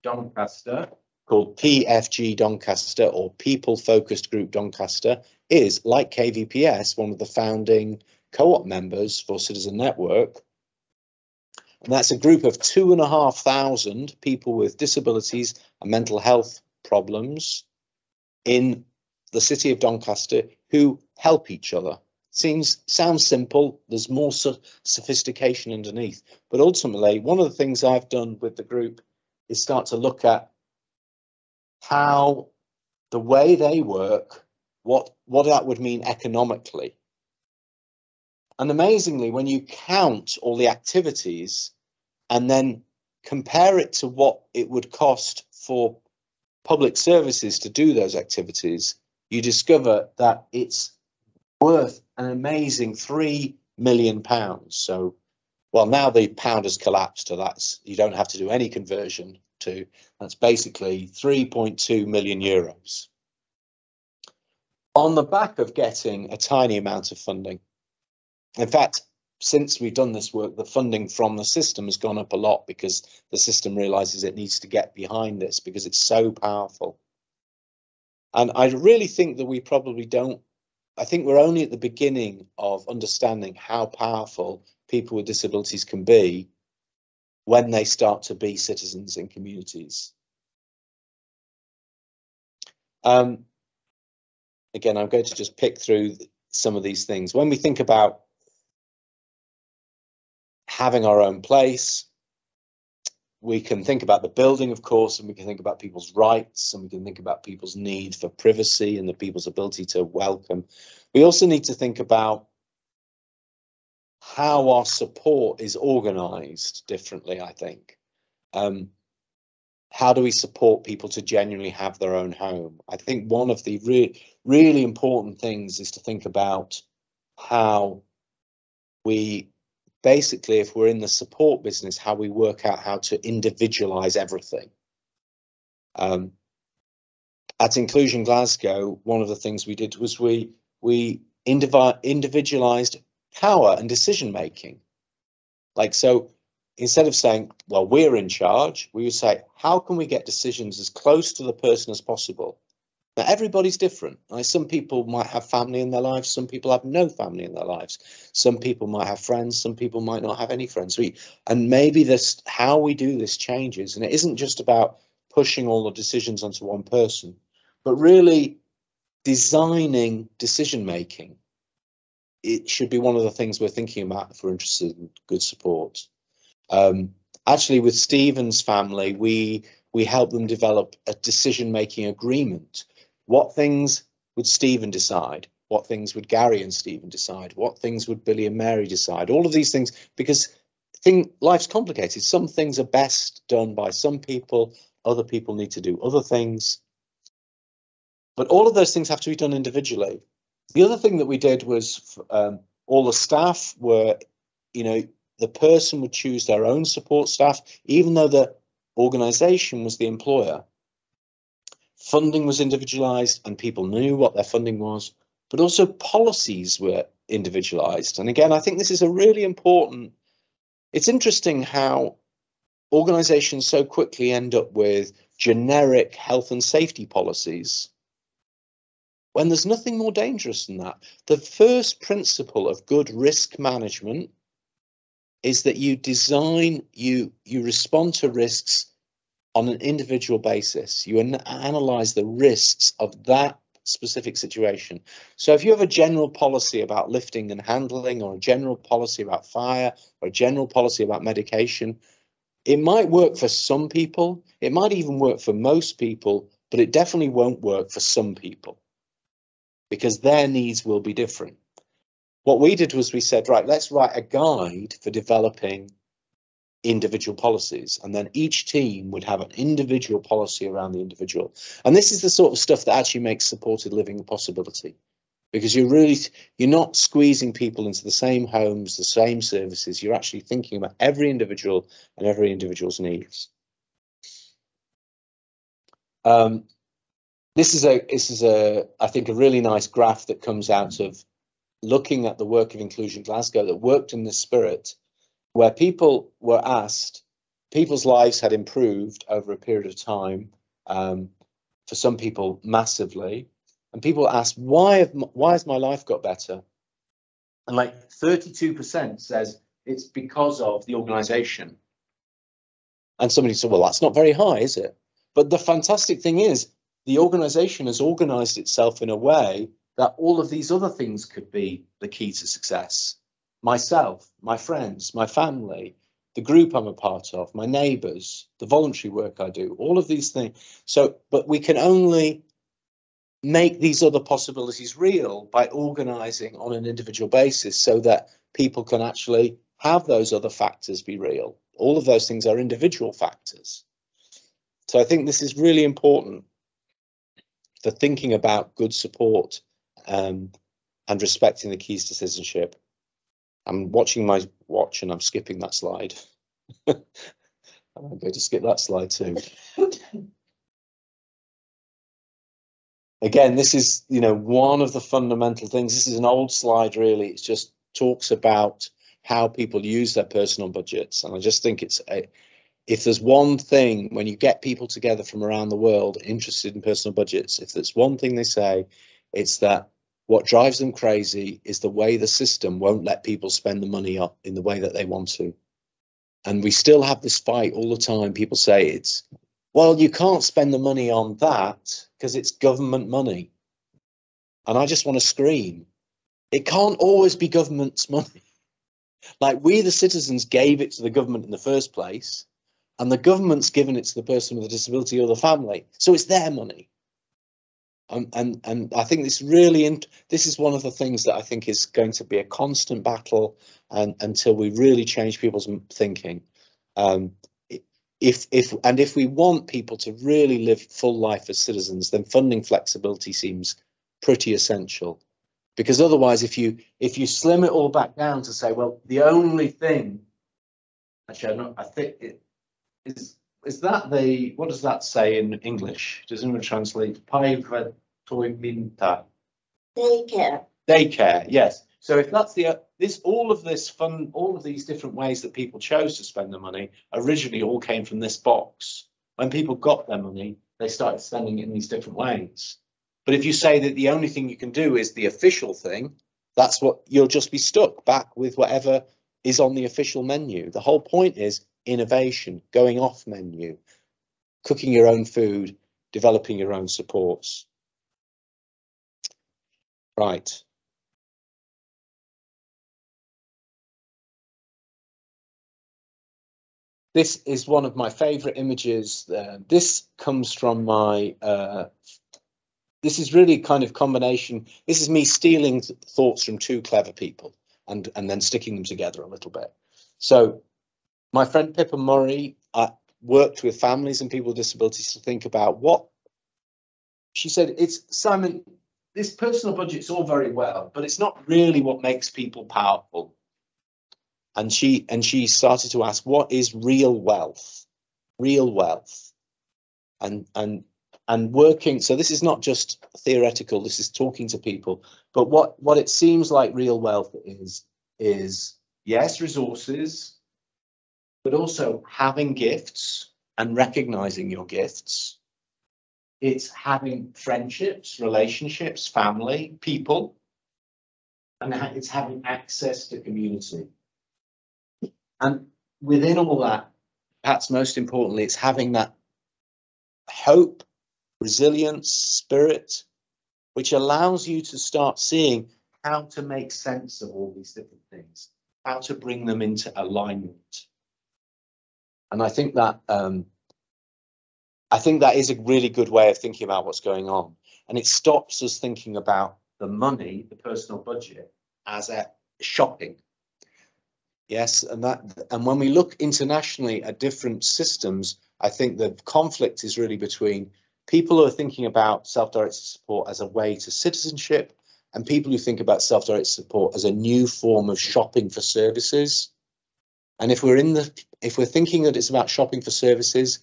Doncaster, called PFG Doncaster, or People Focused Group Doncaster, is, like KVPS, one of the founding co-op members for Citizen Network. And that's a group of 2,500 people with disabilities and mental health problems in the city of Doncaster who help each other. Sounds simple. There's more sophistication underneath. But ultimately, one of the things I've done with the group is start to look at how the way they work, what that would mean economically. And amazingly, when you count all the activities and then compare it to what it would cost for public services to do those activities, you discover that it's worth an amazing £3 million. So well, now the pound has collapsed to that. You don't have to do any conversion to, that's basically 3.2 million euros. On the back of getting a tiny amount of funding. In fact, since we've done this work, the funding from the system has gone up a lot because the system realizes it needs to get behind this because it's so powerful. And I really think that we probably don't, I think we're only at the beginning of understanding how powerful people with disabilities can be when they start to be citizens in communities. Again, I'm going to just pick through some of these things. When we think about having our own place, we can think about the building, of course, and we can think about people's rights, and we can think about people's need for privacy and the people's ability to welcome. We also need to think about how our support is organized differently, I think. How do we support people to genuinely have their own home? I think one of the really important things is to think about how we basically, if we're in the support business, how we work out how to individualize everything. At Inclusion Glasgow, one of the things we did was we individualized power and decision making. Like, so instead of saying, well, we're in charge, we would say, how can we get decisions as close to the person as possible? Now, everybody's different. Like, some people might have family in their lives, some people have no family in their lives. Some people might have friends, some people might not have any friends. And maybe this, how we do this changes. And it isn't just about pushing all the decisions onto one person, but really designing decision making. It should be one of the things we're thinking about if we're interested in good support. Actually, with Stephen's family, we helped them develop a decision-making agreement. What things would Stephen decide? What things would Gary and Stephen decide? What things would Billy and Mary decide? All of these things, because life's complicated. Some things are best done by some people, other people need to do other things. But all of those things have to be done individually. The other thing that we did was all the staff were, the person would choose their own support staff, even though the organisation was the employer. Funding was individualised and people knew what their funding was, but also policies were individualised. And again, I think this is a really important, it's interesting how organisations so quickly end up with generic health and safety policies when there's nothing more dangerous than that. The first principle of good risk management is that you respond to risks on an individual basis. You analyze the risks of that specific situation. So if you have a general policy about lifting and handling, or a general policy about fire, or a general policy about medication, it might work for some people, it might even work for most people, but it definitely won't work for some people because their needs will be different. What we did was we said, right, let's write a guide for developing individual policies, and then each team would have an individual policy around the individual. And this is the sort of stuff that actually makes supported living a possibility, because you're not squeezing people into the same homes, the same services. You're actually thinking about every individual and every individual's needs. This is I think a really nice graph that comes out of looking at the work of Inclusion Glasgow that worked in this spirit, where people were asked, people's lives had improved over a period of time, for some people massively, and people asked, why has my life got better? And like 32% says it's because of the organisation. And somebody said, well, that's not very high, is it? But the fantastic thing is, the organisation has organised itself in a way that all of these other things could be the key to success. Myself, my friends, my family, the group I'm a part of, my neighbours, the voluntary work I do, all of these things. So, but we can only make these other possibilities real by organising on an individual basis so that people can actually have those other factors be real. All of those things are individual factors. So I think this is really important for thinking about good support and respecting the keys to citizenship. I'm watching my watch and I'm skipping that slide. I'm going to skip that slide too. Again, this is, you know, one of the fundamental things. This is an old slide, really. It just talks about how people use their personal budgets. And I just think if there's one thing, when you get people together from around the world interested in personal budgets, if there's one thing they say, it's that what drives them crazy is the way the system won't let people spend the money up in the way that they want to. And we still have this fight all the time. People say well, you can't spend the money on that because it's government money. And I just want to scream. It can't always be government's money. Like, we, the citizens, gave it to the government in the first place, and the government's given it to the person with a disability or the family. So it's their money. And I think this is one of the things that I think is going to be a constant battle until we really change people's thinking. If we want people to really live full life as citizens, then funding flexibility seems pretty essential. Because otherwise, if you slim it all back down to say, well, the only thing, actually, I think it is that what does that say in English? Does anyone translate? Daycare. Daycare, yes. So if that's all of these different ways that people chose to spend the money originally all came from this box. When people got their money, they started spending it in these different ways. But if you say that the only thing you can do is the official thing, that's what you'll just be stuck back with, whatever is on the official menu. The whole point is innovation, going off menu, cooking your own food, developing your own supports. Right. This is one of my favorite images. This comes from my, this is really kind of combination. This is me stealing thoughts from two clever people and then sticking them together a little bit. So my friend Pippa Murray worked with families and people with disabilities to think about what, she said, Simon, this personal budget's all very well, but it's not really what makes people powerful. And she started to ask, what is real wealth? Real wealth. And working, so this is not just theoretical, this is talking to people, but what it seems like real wealth is yes, resources, but also having gifts and recognizing your gifts. It's having friendships, relationships, family, people, and it's having access to community. And within all that, perhaps most importantly, it's having that hope, resilience, spirit, which allows you to start seeing how to make sense of all these different things, how to bring them into alignment. And I think that is a really good way of thinking about what's going on. And it stops us thinking about the money, the personal budget, as a shopping. Yes, and when we look internationally at different systems, I think the conflict is really between people who are thinking about self-directed support as a way to citizenship and people who think about self-directed support as a new form of shopping for services. And if we're thinking that it's about shopping for services,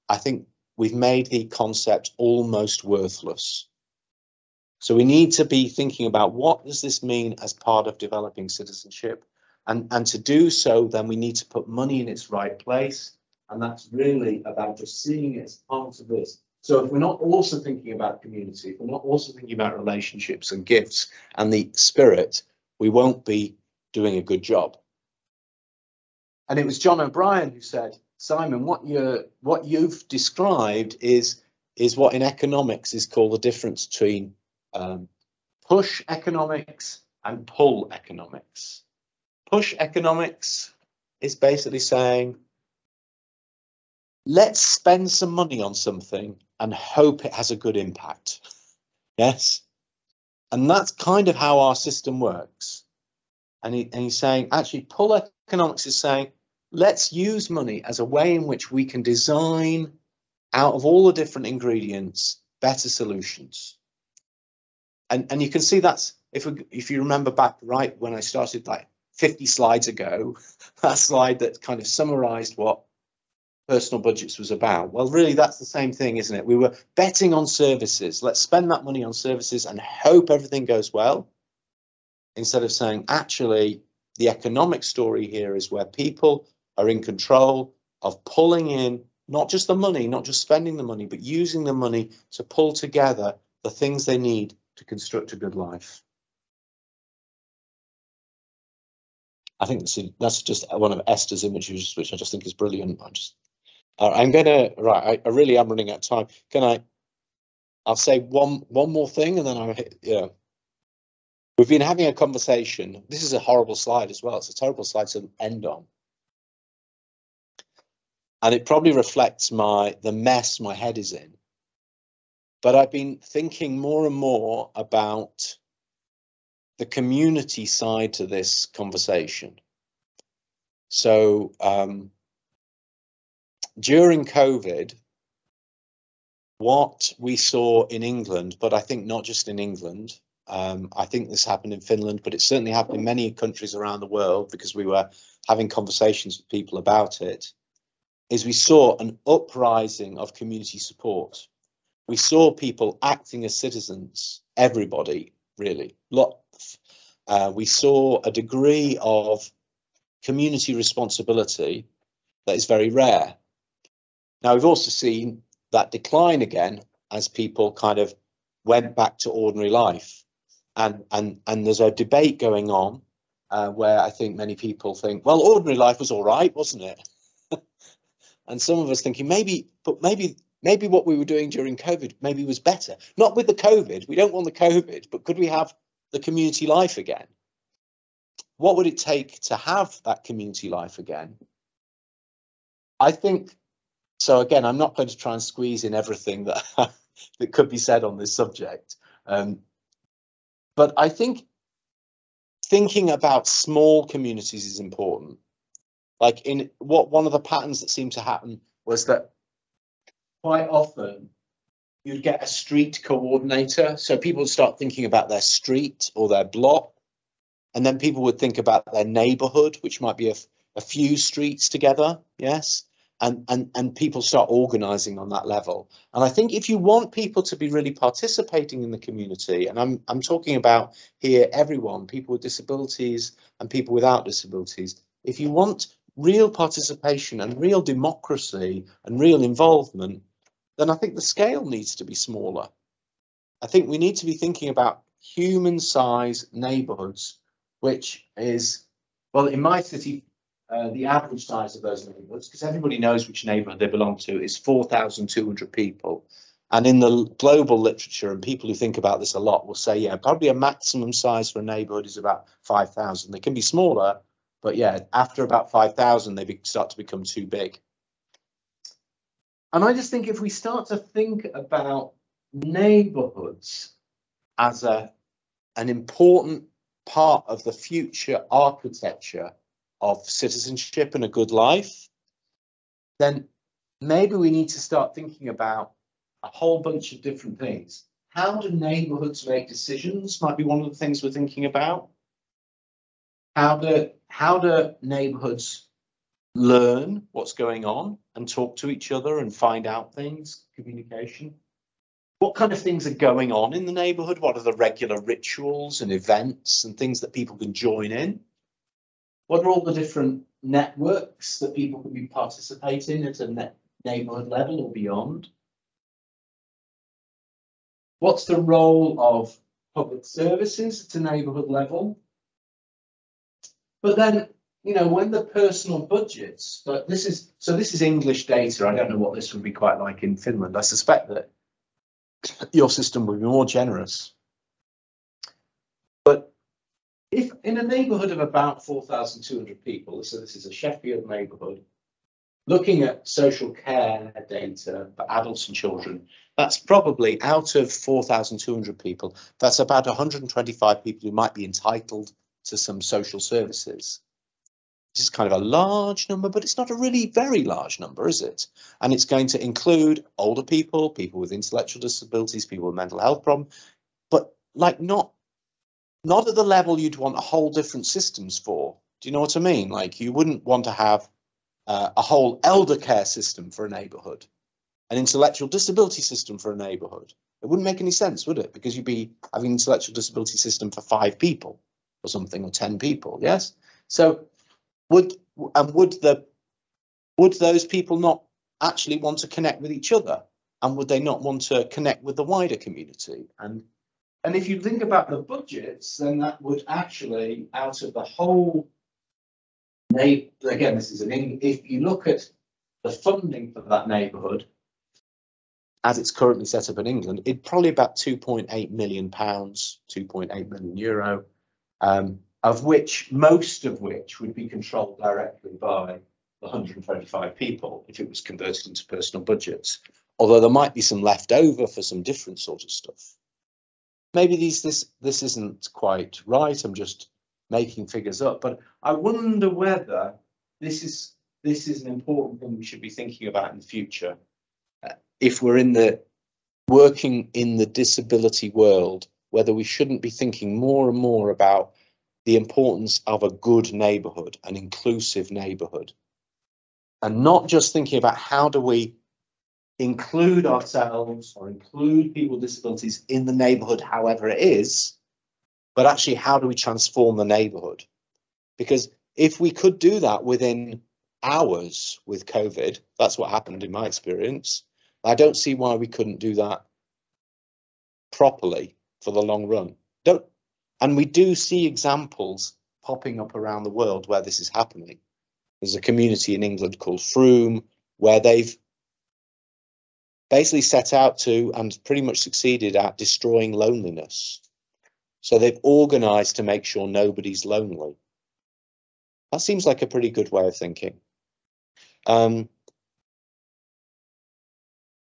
I think we've made the concept almost worthless. So we need to be thinking about, what does this mean as part of developing citizenship? And to do so, then we need to put money in its right place. And that's really about just seeing it as part of this. So if we're not also thinking about community, if we're not also thinking about relationships and gifts and the spirit, we won't be doing a good job. And it was John O'Brien who said, Simon, what you've described is what in economics is called the difference between push economics and pull economics. Push economics is basically saying, let's spend some money on something and hope it has a good impact. Yes. And that's kind of how our system works. And he's saying, actually, pull economics is saying, let's use money as a way in which we can design, out of all the different ingredients, better solutions. And you can see that's, if you remember back right when I started, like 50 slides ago, that slide that kind of summarized what personal budgets was about. Well, really, that's the same thing, isn't it? We were betting on services. Let's spend that money on services and hope everything goes well, instead of saying, actually, the economic story here is where people are in control of pulling in not just the money, not just spending the money, but using the money to pull together the things they need to construct a good life. I think that's just one of Esther's images, which I just think is brilliant. I'm gonna, right, I really am running out of time. I'll say one more thing, and then we've been having a conversation. This is a horrible slide as well. It's a terrible slide to end on. And it probably reflects the mess my head is in. But I've been thinking more and more about the community side to this conversation. So during COVID, what we saw in England, but I think not just in England, I think this happened in Finland, but it certainly happened in many countries around the world, because we were having conversations with people about it, is we saw an uprising of community support. We saw people acting as citizens, everybody, really. We saw a degree of community responsibility that is very rare. Now, we've also seen that decline again as people kind of went back to ordinary life. And there's a debate going on where I think many people think, well, ordinary life was all right, wasn't it? And some of us thinking maybe what we were doing during COVID maybe was better. Not with the COVID. We don't want the COVID, but could we have the community life again? What would it take to have that community life again? I think, so again, I'm not going to try and squeeze in everything that that could be said on this subject. But I think thinking about small communities is important. Like one of the patterns that seemed to happen was that quite often you'd get a street coordinator. So people would start thinking about their street or their block, and then people would think about their neighborhood, which might be a few streets together. Yes. And people start organizing on that level. And I think if you want people to be really participating in the community, and I'm talking about here everyone, people with disabilities and people without disabilities, if you want real participation and real democracy and real involvement, then I think the scale needs to be smaller. I think we need to be thinking about human-sized neighbourhoods, which is, well, in my city, the average size of those neighbourhoods, because everybody knows which neighbourhood they belong to, is 4,200 people. And in the global literature, and people who think about this a lot will say, yeah, probably a maximum size for a neighbourhood is about 5,000. They can be smaller, but yeah, after about 5,000, they start to become too big. And I just think if we start to think about neighbourhoods as an important part of the future architecture of citizenship and a good life, then maybe we need to start thinking about a whole bunch of different things. How do neighbourhoods make decisions might be one of the things we're thinking about. How do neighbourhoods learn what's going on and talk to each other and find out things, communication? What kind of things are going on in the neighbourhood? What are the regular rituals and events and things that people can join in? What are all the different networks that people can be participating at a neighbourhood level or beyond? What's the role of public services at a neighbourhood level? But then, you know, when the personal budgets, but this is English data. I don't know what this would be quite like in Finland. I suspect that your system would be more generous. But if in a neighbourhood of about 4,200 people, so this is a Sheffield neighbourhood, looking at social care data for adults and children, that's probably out of 4,200 people, that's about 125 people who might be entitled to some social services. This is kind of a large number, but it's not a really very large number, is it? And it's going to include older people, people with intellectual disabilities, people with mental health problems, but like not at the level you'd want a whole different systems for. Do you know what I mean? Like, you wouldn't want to have a whole elder care system for a neighbourhood, an intellectual disability system for a neighbourhood. It wouldn't make any sense, would it? Because you'd be having an intellectual disability system for 5 people or something, or 10 people. Yes. So would those people not actually want to connect with each other, and would they not want to connect with the wider community? And if you think about the budgets, then that would actually, out of the whole, again, this is if you look at the funding for that neighbourhood as it's currently set up in England, it's probably about £2.8 million, €2.8 million, of which most of which would be controlled directly by the 125 people if it was converted into personal budgets. Although there might be some left over for some different sort of stuff. Maybe this isn't quite right. I'm just making figures up, but I wonder whether this is an important thing we should be thinking about in the future. If we're working in the disability world, whether we shouldn't be thinking more and more about the importance of a good neighbourhood, an inclusive neighbourhood, and not just thinking about how do we include ourselves or include people with disabilities in the neighbourhood, however it is, but actually how do we transform the neighbourhood? Because if we could do that within hours with COVID, that's what happened in my experience, I don't see why we couldn't do that properly for the long run. And we do see examples popping up around the world where this is happening. There's a community in England called Frome where they've basically set out to, and pretty much succeeded at, destroying loneliness. So they've organised to make sure nobody's lonely. That seems like a pretty good way of thinking.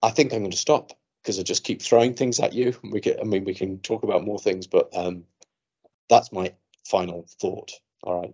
I think I'm going to stop because I just keep throwing things at you. We can talk about more things, but that's my final thought. All right.